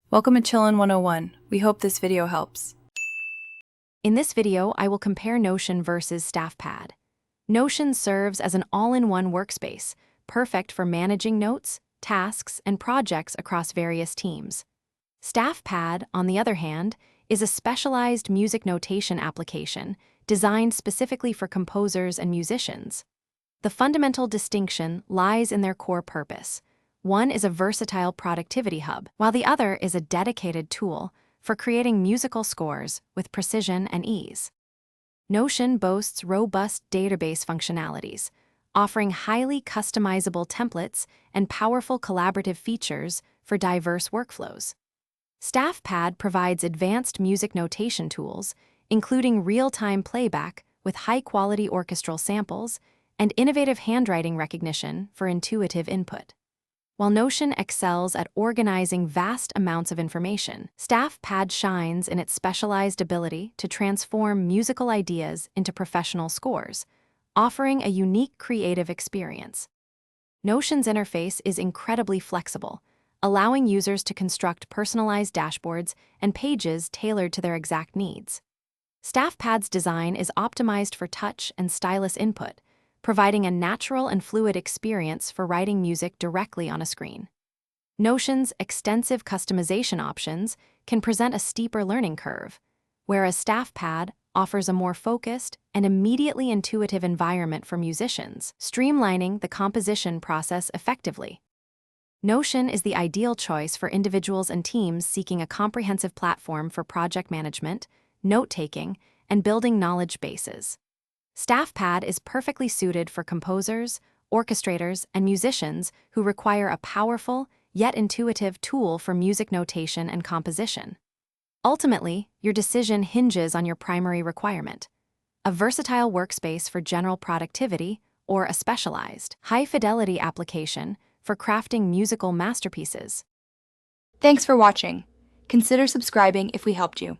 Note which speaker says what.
Speaker 1: Welcome to Chillin' 101. We hope this video helps.
Speaker 2: In this video, I will compare Notion versus StaffPad. Notion serves as an all-in-one workspace, perfect for managing notes, tasks, and projects across various teams. StaffPad, on the other hand, is a specialized music notation application designed specifically for composers and musicians. The fundamental distinction lies in their core purpose. One is a versatile productivity hub, while the other is a dedicated tool for creating musical scores with precision and ease. Notion boasts robust database functionalities, offering highly customizable templates and powerful collaborative features for diverse workflows. StaffPad provides advanced music notation tools, including real-time playback with high-quality orchestral samples and innovative handwriting recognition for intuitive input. While Notion excels at organizing vast amounts of information, StaffPad shines in its specialized ability to transform musical ideas into professional scores, offering a unique creative experience. Notion's interface is incredibly flexible, allowing users to construct personalized dashboards and pages tailored to their exact needs. StaffPad's design is optimized for touch and stylus input, providing a natural and fluid experience for writing music directly on a screen. Notion's extensive customization options can present a steeper learning curve, whereas StaffPad offers a more focused and immediately intuitive environment for musicians, streamlining the composition process effectively. Notion is the ideal choice for individuals and teams seeking a comprehensive platform for project management, note-taking, and building knowledge bases. StaffPad is perfectly suited for composers, orchestrators, and musicians who require a powerful, yet intuitive tool for music notation and composition. Ultimately, your decision hinges on your primary requirement: a versatile workspace for general productivity or a specialized, high-fidelity application for crafting musical masterpieces.
Speaker 1: Thanks for watching. Consider subscribing if we helped you.